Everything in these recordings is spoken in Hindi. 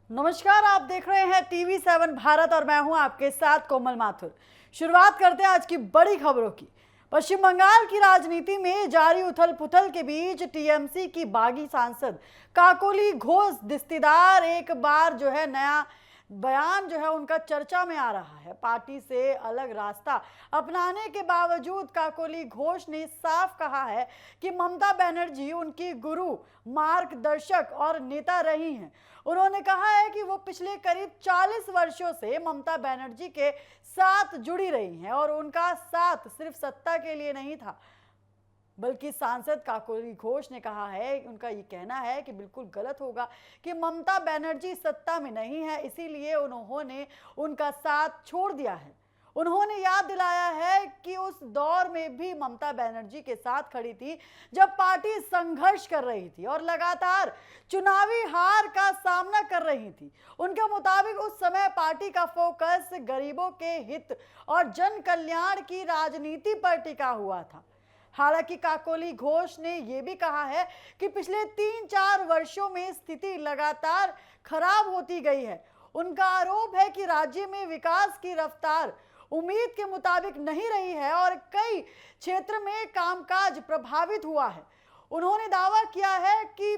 नमस्कार, आप देख रहे हैं टीवी 7 भारत और मैं हूं आपके साथ कोमल माथुर। शुरुआत करते हैं आज की बड़ी खबरों की। पश्चिम बंगाल की राजनीति में जारी उथल पुथल के बीच टीएमसी की बागी सांसद काकोली घोष दिस्तीदार एक बार नया बयान उनका चर्चा में आ रहा है। पार्टी से अलग रास्ता अपनाने के बावजूद काकोली घोष ने साफ कहा है कि ममता बनर्जी उनकी गुरु, मार्गदर्शक और नेता रही हैं। उन्होंने कहा है कि वो पिछले करीब 40 वर्षों से ममता बनर्जी के साथ जुड़ी रही हैं और उनका साथ सिर्फ सत्ता के लिए नहीं था, बल्कि सांसद काकोली घोष ने कहा है, उनका ये कहना है कि बिल्कुल गलत होगा कि ममता बनर्जी सत्ता में नहीं है, इसीलिए उन्होंने उनका साथ छोड़ दिया है। उन्होंने याद दिलाया है कि उस दौर में भी ममता बनर्जी के साथ खड़ी थी जब पार्टी संघर्ष कर रही थी और लगातार चुनावी हार का सामना कर रही थी। उनके मुताबिक उस समय पार्टी का फोकस गरीबों के हित और जन कल्याण की राजनीति पर टिका हुआ था। हालांकि काकोली घोष ने यह भी कहा है कि पिछले 3-4 वर्षों में स्थिति लगातार खराब होती गई है। उनका आरोप है कि राज्य में विकास की रफ्तार उम्मीद के मुताबिक नहीं रही है और कई क्षेत्र में कामकाज प्रभावित हुआ है। उन्होंने दावा किया है कि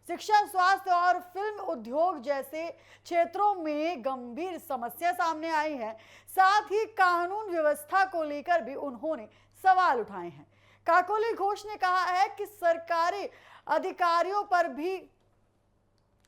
शिक्षा, स्वास्थ्य और फिल्म उद्योग जैसे क्षेत्रों में गंभीर समस्या सामने आई है। साथ ही कानून व्यवस्था को लेकर भी उन्होंने सवाल उठाए हैं। काकोली घोष ने कहा है कि सरकारी अधिकारियों पर भी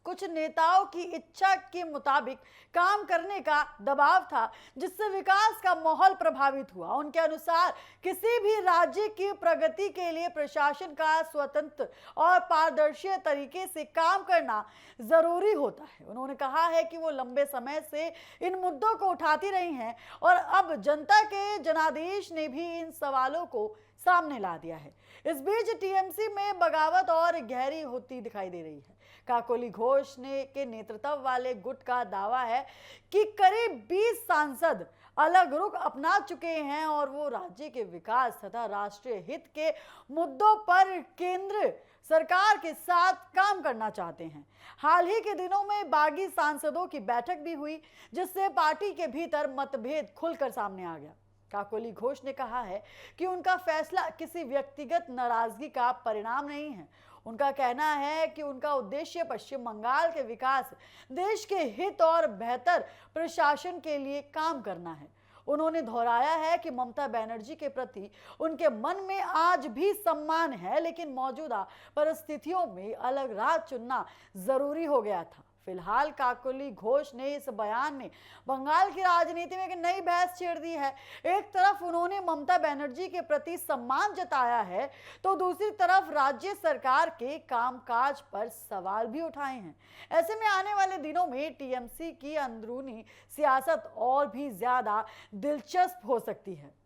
कुछ नेताओं की इच्छा के मुताबिक काम करने का दबाव था, जिससे विकास का माहौल प्रभावित हुआ। उनके अनुसार किसी भी राज्य की प्रगति के लिए प्रशासन का स्वतंत्र और पारदर्शी तरीके से काम करना जरूरी होता है। उन्होंने कहा है कि वो लंबे समय से इन मुद्दों को उठाती रही हैं और अब जनता के जनादेश ने भी इन सवालों को सामने ला दिया है। इस बीच टीएमसी में बगावत और गहरी होती दिखाई दे रही है। काकोली घोष ने के नेतृत्व वाले गुट का दावा है कि करीब 20 सांसद अलग रुख अपना चुके हैं और वो राज्य के विकास तथा राष्ट्रीय हित के मुद्दों पर केंद्र सरकार के साथ काम करना चाहते हैं। हाल ही के दिनों में बागी सांसदों की बैठक भी हुई, जिससे पार्टी के भीतर मतभेद खुलकर सामने आ गया। काकोली घोष ने कहा है कि उनका फैसला किसी व्यक्तिगत नाराजगी का परिणाम नहीं है। उनका कहना है कि उनका उद्देश्य पश्चिम बंगाल के विकास, देश के हित और बेहतर प्रशासन के लिए काम करना है। उन्होंने दोहराया है कि ममता बनर्जी के प्रति उनके मन में आज भी सम्मान है, लेकिन मौजूदा परिस्थितियों में अलग राह चुनना जरूरी हो गया था। फिलहाल काकोली घोष ने इस बयान ने बंगाल की राजनीति में एक नई बहस छेड़ दी है। एक तरफ उन्होंने ममता बनर्जी के प्रति सम्मान जताया है, तो दूसरी तरफ राज्य सरकार के कामकाज पर सवाल भी उठाए हैं। ऐसे में आने वाले दिनों में टीएमसी की अंदरूनी सियासत और भी ज्यादा दिलचस्प हो सकती है।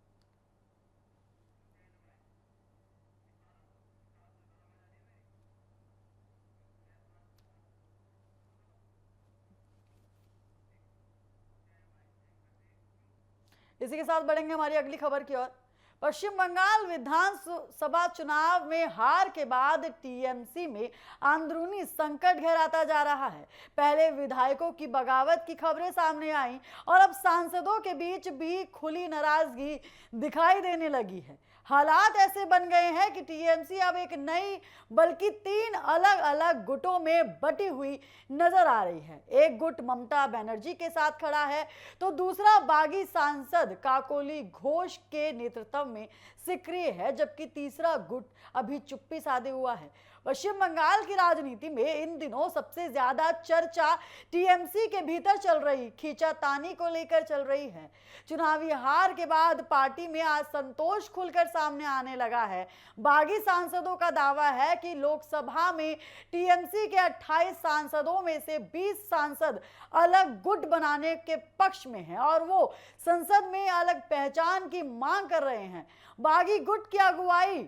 इसी के साथ बढ़ेंगे हमारी अगली खबर की ओर। पश्चिम बंगाल विधानसभा चुनाव में हार के बाद टीएमसी में अंदरूनी संकट गहराता जा रहा है। पहले विधायकों की बगावत की खबरें सामने आई और अब सांसदों के बीच भी खुली नाराजगी दिखाई देने लगी है। हालात ऐसे बन गए हैं कि टीएमसी अब एक नई बल्कि 3 अलग अलग गुटों में बटी हुई नजर आ रही है। एक गुट ममता बनर्जी के साथ खड़ा है, तो दूसरा बागी सांसद काकोली घोष के नेतृत्व में सक्रिय है, जबकि तीसरा गुट अभी चुप्पी साधे हुआ है। पश्चिम बंगाल की राजनीति में इन दिनों सबसे ज्यादा चर्चा टीएमसी के भीतर चल रही खींचातानी को लेकर चल रही है। चुनावी हार के बाद पार्टी में असंतोष खुलकर सामने आने लगा है। बागी सांसदों का दावा है कि लोकसभा में टीएमसी के 28 सांसदों में से 20 सांसद अलग गुट बनाने के पक्ष में हैं और वो संसद में अलग पहचान की मांग कर रहे हैं। बागी गुट की अगुवाई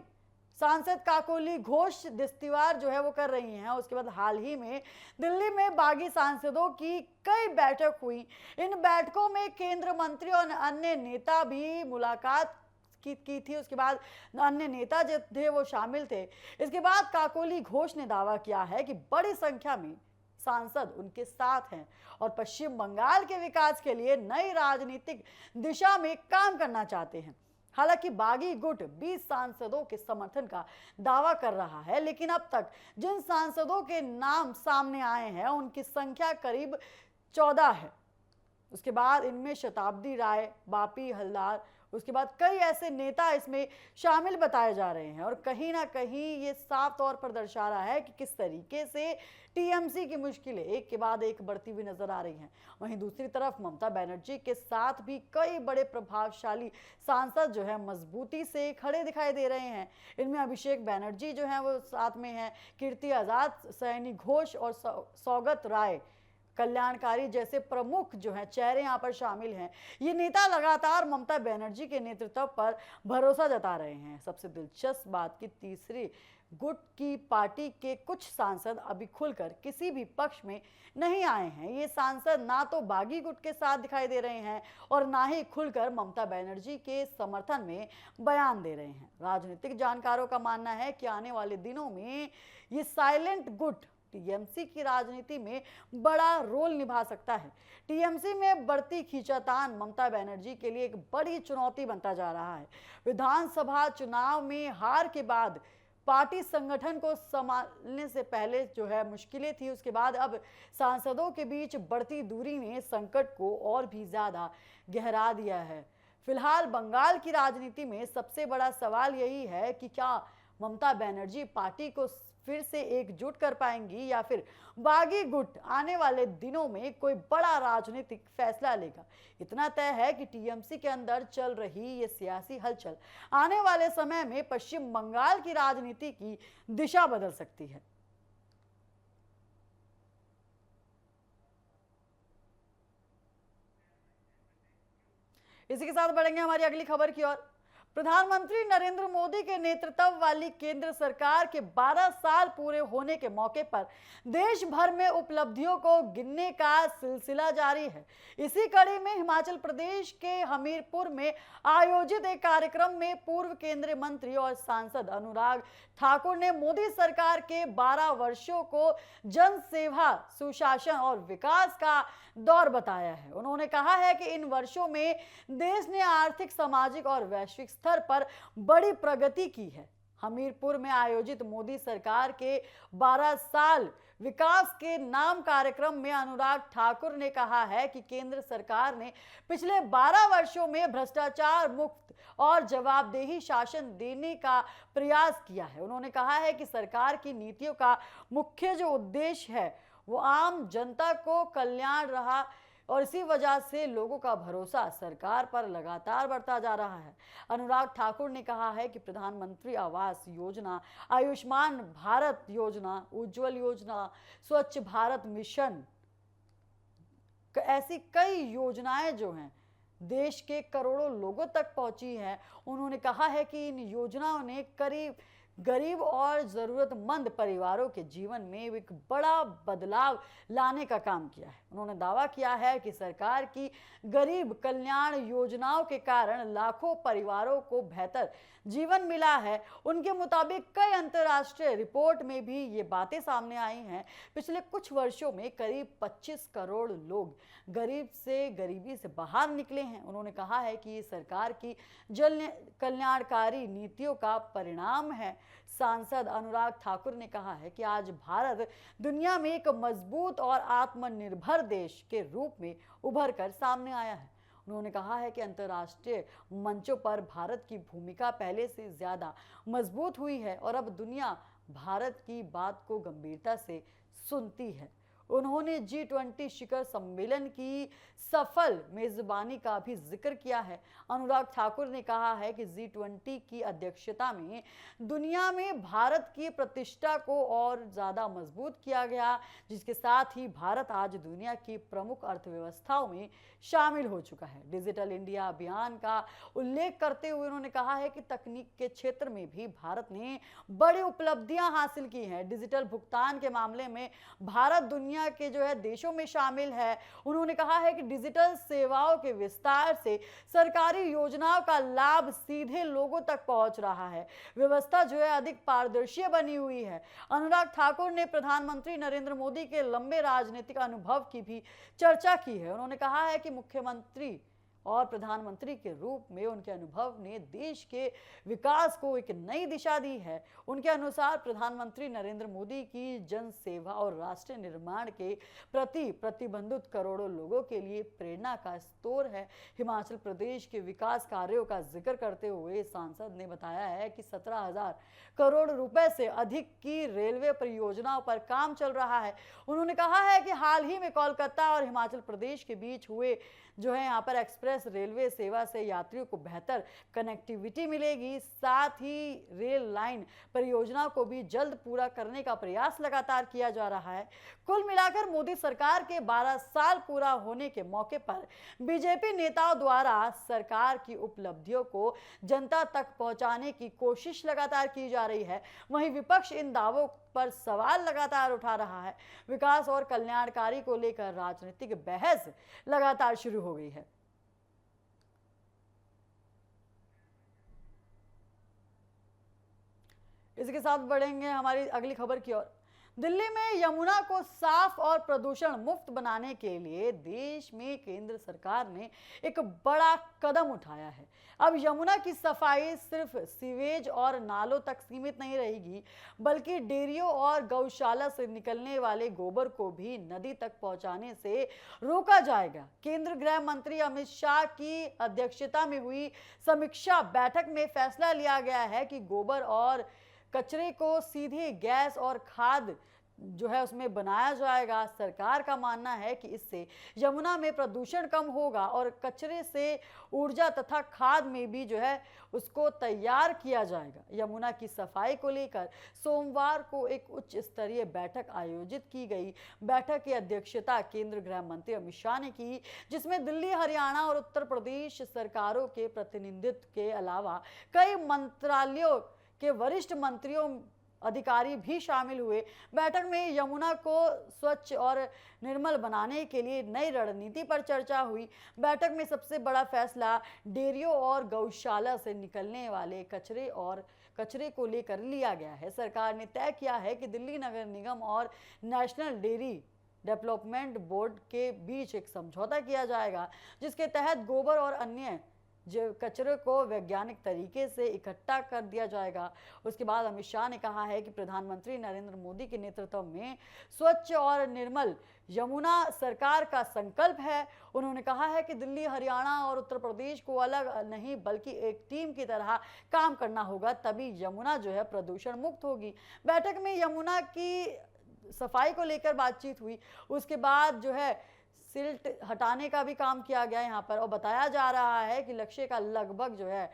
सांसद काकोली घोष दिस्तीवार वो कर रही हैं। उसके बाद हाल ही में दिल्ली में बागी सांसदों की कई बैठक हुई। इन बैठकों में केंद्र मंत्री और अन्य नेता भी मुलाकात की थी। उसके बाद अन्य नेता जो थे वो शामिल थे। इसके बाद काकोली घोष ने दावा किया है कि बड़ी संख्या में सांसद उनके साथ हैं और पश्चिम बंगाल के विकास के लिए नई राजनीतिक दिशा में काम करना चाहते हैं। हालांकि बागी गुट 20 सांसदों के समर्थन का दावा कर रहा है, लेकिन अब तक जिन सांसदों के नाम सामने आए हैं उनकी संख्या करीब 14 है। उसके बाद इनमें शताब्दी राय, बापी हलदार, उसके बाद कई ऐसे नेता इसमें शामिल बताए जा रहे हैं और कहीं ना कहीं ये साफ तौर पर दर्शा रहा है कि किस तरीके से टीएमसी की मुश्किलें एक के बाद एक बढ़ती हुई नजर आ रही हैं। वहीं दूसरी तरफ ममता बनर्जी के साथ भी कई बड़े प्रभावशाली सांसद जो है मजबूती से खड़े दिखाई दे रहे हैं। इनमें अभिषेक बनर्जी जो है वो साथ में है, कीर्ति आजाद, सैनी घोष और सौगत राय कल्याणकारी जैसे प्रमुख जो हैं चेहरे यहां पर शामिल हैं। ये नेता लगातार ममता बनर्जी के नेतृत्व पर भरोसा जता रहे हैं। सबसे दिलचस्प बात कि तीसरी गुट की पार्टी के कुछ सांसद अभी खुलकर किसी भी पक्ष में नहीं आए हैं। ये सांसद ना तो बागी गुट के साथ दिखाई दे रहे हैं और ना ही खुलकर ममता बनर्जी के समर्थन में बयान दे रहे हैं। राजनीतिक जानकारों का मानना है कि आने वाले दिनों में ये साइलेंट गुट टीएमसी की राजनीति में बड़ा रोल निभा सकता है। टीएमसी में बढ़ती खींचातान ममता बनर्जी के लिए एक बड़ी चुनौती बनता जा रहा है। विधानसभा चुनाव में हार के बाद पार्टी संगठन को संभालने से पहले जो है मुश्किलें थी, उसके बाद अब सांसदों के बीच बढ़ती दूरी ने संकट को और भी ज्यादा गहरा दिया है। फिलहाल बंगाल की राजनीति में सबसे बड़ा सवाल यही है कि क्या ममता बनर्जी पार्टी को फिर से एकजुट कर पाएंगी या फिर बागी गुट आने वाले दिनों में कोई बड़ा राजनीतिक फैसला लेगा। इतना तय है कि टीएमसी के अंदर चल रही ये सियासी हलचल आने वाले समय में पश्चिम बंगाल की राजनीति की दिशा बदल सकती है। इसी के साथ बढ़ेंगे हमारी अगली खबर की ओर। प्रधानमंत्री नरेंद्र मोदी के नेतृत्व वाली केंद्र सरकार के 12 साल पूरे होने के मौके पर देश भर में उपलब्धियों को गिनने का सिलसिला जारी है। इसी कड़ी में हिमाचल प्रदेश के हमीरपुर में आयोजित एक कार्यक्रम में पूर्व केंद्रीय मंत्री और सांसद अनुराग ठाकुर ने मोदी सरकार के 12 वर्षों को जन सेवा, सुशासन और विकास का दौर बताया है। उन्होंने कहा है कि इन वर्षों में देश ने आर्थिक, सामाजिक और वैश्विक स्तर पर बड़ी प्रगति की है। हमीरपुर में आयोजित मोदी सरकार के 12 साल विकास के नाम कार्यक्रम में अनुराग ठाकुर ने कहा है कि केंद्र सरकार ने पिछले 12 वर्षों में भ्रष्टाचार मुक्त और जवाबदेही शासन देने का प्रयास किया है। उन्होंने कहा है कि सरकार की नीतियों का मुख्य जो उद्देश्य है वो आम जनता को कल्याण रहा और इसी वजह से लोगों का भरोसा सरकार पर लगातार बढ़ता जा रहा है। अनुराग ठाकुर ने कहा है कि प्रधानमंत्री आवास योजना, आयुष्मान भारत योजना, उज्ज्वल योजना, स्वच्छ भारत मिशन, ऐसी कई योजनाएं जो हैं देश के करोड़ों लोगों तक पहुंची हैं। उन्होंने कहा है कि इन योजनाओं ने गरीब और जरूरतमंद परिवारों के जीवन में एक बड़ा बदलाव लाने का काम किया है। उन्होंने दावा किया है कि सरकार की गरीब कल्याण योजनाओं के कारण लाखों परिवारों को बेहतर जीवन मिला है। उनके मुताबिक कई अंतर्राष्ट्रीय रिपोर्ट में भी ये बातें सामने आई हैं। पिछले कुछ वर्षों में करीब 25 करोड़ लोग गरीबी से बाहर निकले हैं। उन्होंने कहा है कि ये सरकार की जन कल्याणकारी नीतियों का परिणाम है। सांसद अनुराग ठाकुर ने कहा है कि आज भारत दुनिया में एक मजबूत और आत्मनिर्भर देश के रूप में उभर कर सामने आया है। उन्होंने कहा है कि अंतर्राष्ट्रीय मंचों पर भारत की भूमिका पहले से ज्यादा मजबूत हुई है और अब दुनिया भारत की बात को गंभीरता से सुनती है। उन्होंने G20 शिखर सम्मेलन की सफल मेजबानी का भी जिक्र किया है। अनुराग ठाकुर ने कहा है कि G20 की अध्यक्षता में दुनिया में भारत की प्रतिष्ठा को और ज्यादा मजबूत किया गया, जिसके साथ ही भारत आज दुनिया की प्रमुख अर्थव्यवस्थाओं में शामिल हो चुका है। डिजिटल इंडिया अभियान का उल्लेख करते हुए उन्होंने कहा है कि तकनीक के क्षेत्र में भी भारत ने बड़ी उपलब्धियां हासिल की हैं। डिजिटल भुगतान के मामले में भारत दुनिया दुनिया के जो है देशों में शामिल है। उन्होंने कहा है कि डिजिटल सेवाओं के विस्तार से सरकारी योजनाओं का लाभ सीधे लोगों तक पहुंच रहा है, व्यवस्था जो है अधिक पारदर्शी बनी हुई है। अनुराग ठाकुर ने प्रधानमंत्री नरेंद्र मोदी के लंबे राजनीतिक अनुभव की भी चर्चा की है। उन्होंने कहा है कि मुख्यमंत्री और प्रधानमंत्री के रूप में उनके अनुभव ने देश के विकास को एक नई दिशा दी है। उनके अनुसार प्रधानमंत्री नरेंद्र मोदी की जन सेवा और राष्ट्र निर्माण के प्रति प्रतिबंधित करोड़ों लोगों के लिए प्रेरणा का स्रोत है। हिमाचल प्रदेश के विकास कार्यों का जिक्र करते हुए सांसद ने बताया है कि 17,000 करोड़ रुपए से अधिक की रेलवे परियोजनाओं पर काम चल रहा है। उन्होंने कहा है कि हाल ही में कोलकाता और हिमाचल प्रदेश के बीच हुए जो है यहाँ पर एक्सप्रेस रेलवे सेवा से यात्रियों को बेहतर कनेक्टिविटी मिलेगी। साथ ही रेल लाइन परियोजनाओं को भी जल्द पूरा करने का प्रयास लगातार किया जा रहा है। कुल मिलाकर मोदी सरकार के 12 साल पूरा होने के मौके पर बीजेपी नेताओं द्वारा सरकार की उपलब्धियों को जनता तक पहुंचाने की कोशिश लगातार की जा रही है। वहीं विपक्ष इन दावों पर सवाल लगातार उठा रहा है। विकास और कल्याणकारी को लेकर राजनीतिक बहस लगातार शुरू हो गई है। इसके साथ बढ़ेंगे हमारी अगली खबर की ओर। दिल्ली में यमुना को साफ और प्रदूषण मुक्त बनाने के लिए देश में केंद्र सरकार ने एक बड़ा कदम उठाया है। अब यमुना की सफाई सिर्फ सीवेज और नालों तक सीमित नहीं रहेगी, बल्कि डेयरियों और गौशाला से निकलने वाले गोबर को भी नदी तक पहुंचाने से रोका जाएगा। केंद्रीय गृह मंत्री अमित शाह की अध्यक्षता में हुई समीक्षा बैठक में फैसला लिया गया है कि गोबर और कचरे को सीधे गैस और खाद जो है उसमें बनाया जाएगा। सरकार का मानना है कि इससे यमुना में प्रदूषण कम होगा और कचरे से ऊर्जा तथा खाद में भी जो है उसको तैयार किया जाएगा। यमुना की सफाई को लेकर सोमवार को एक उच्च स्तरीय बैठक आयोजित की गई। बैठक की अध्यक्षता केंद्रीय गृह मंत्री अमित शाह ने की, जिसमें दिल्ली, हरियाणा और उत्तर प्रदेश सरकारों के प्रतिनिधित्व के अलावा कई मंत्रालयों के वरिष्ठ मंत्रियों अधिकारी भी शामिल हुए। बैठक में यमुना को स्वच्छ और निर्मल बनाने के लिए नई रणनीति पर चर्चा हुई। बैठक में सबसे बड़ा फैसला डेयरियों और गौशाला से निकलने वाले कचरे को लेकर लिया गया है। सरकार ने तय किया है कि दिल्ली नगर निगम और नेशनल डेयरी डेवलपमेंट बोर्ड के बीच एक समझौता किया जाएगा, जिसके तहत गोबर और अन्य जो कचरे को वैज्ञानिक तरीके से इकट्ठा कर दिया जाएगा। उसके बाद अमित शाह ने कहा है कि प्रधानमंत्री नरेंद्र मोदी के नेतृत्व में स्वच्छ और निर्मल यमुना सरकार का संकल्प है। उन्होंने कहा है कि दिल्ली, हरियाणा और उत्तर प्रदेश को अलग नहीं बल्कि एक टीम की तरह काम करना होगा, तभी यमुना जो है प्रदूषण मुक्त होगी। बैठक में यमुना की सफाई को लेकर बातचीत हुई। उसके बाद जो है सिल्ट हटाने का भी काम किया गया यहाँ पर, और बताया जा रहा है कि लक्ष्य का लगभग जो है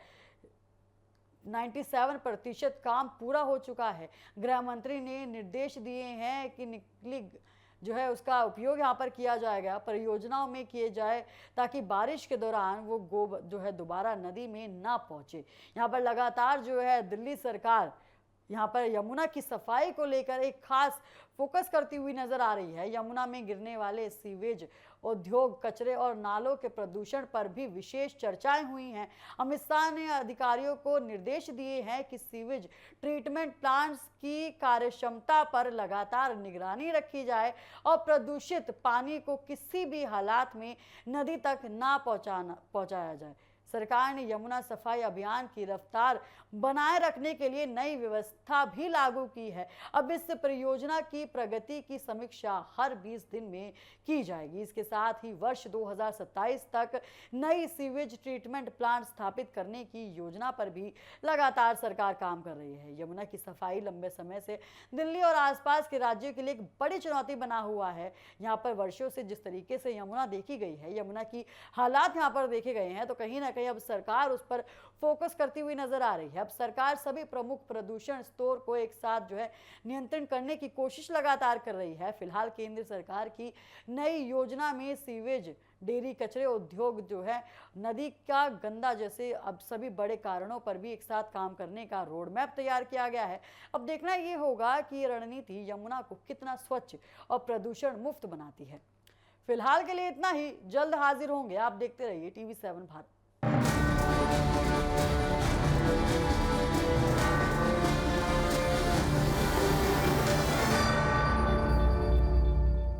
97% काम पूरा हो चुका है। गृह मंत्री ने निर्देश दिए हैं कि निकली जो है उसका उपयोग यहाँ पर किया जाएगा, परियोजनाओं में किए जाए, ताकि बारिश के दौरान वो गोबर जो है दोबारा नदी में ना पहुंचे। यहाँ पर लगातार जो है दिल्ली सरकार यहाँ पर यमुना की सफाई को लेकर एक खास फोकस करती हुई नजर आ रही है। यमुना में गिरने वाले सीवेज, औद्योगिक कचरे और नालों के प्रदूषण पर भी विशेष चर्चाएं हुई हैं। अमित शाह ने अधिकारियों को निर्देश दिए हैं कि सीवेज ट्रीटमेंट प्लांट्स की कार्यक्षमता पर लगातार निगरानी रखी जाए और प्रदूषित पानी को किसी भी हालात में नदी तक ना पहुंचाया जाए। सरकार ने यमुना सफाई अभियान की रफ्तार बनाए रखने के लिए नई व्यवस्था भी लागू की है। अब इस परियोजना की प्रगति की समीक्षा हर 20 दिन में की जाएगी। इसके साथ ही वर्ष 2027 तक नई सीवेज ट्रीटमेंट प्लांट स्थापित करने की योजना पर भी लगातार सरकार काम कर रही है। यमुना की सफाई लंबे समय से दिल्ली और आसपास के राज्यों के लिए एक बड़ी चुनौती बना हुआ है। यहाँ पर वर्षों से जिस तरीके से यमुना देखी गई है, यमुना की हालात यहाँ पर देखे गए हैं, तो कहीं ना कहीं अब सरकार उस पर फोकस करती हुई नजर आ रही है। अब सरकार सभी प्रमुख प्रदूषण स्रोत को एक साथ जो है नियंत्रण करने की कोशिश लगातार कर रही है। फिलहाल केंद्र सरकार की नई योजना में सीवेज, डेयरी कचरे उद्योग जो है, नदी का गंदा जैसे अब सभी बड़े कारणों पर भी एक साथ काम करने का रोड मैप तैयार किया गया है। अब देखना ये होगा कि ये रणनीति यमुना को कितना स्वच्छ और प्रदूषण मुक्त बनाती है। फिलहाल के लिए इतना ही, जल्द हाजिर होंगे। आप देखते रहिए TV7 भारत।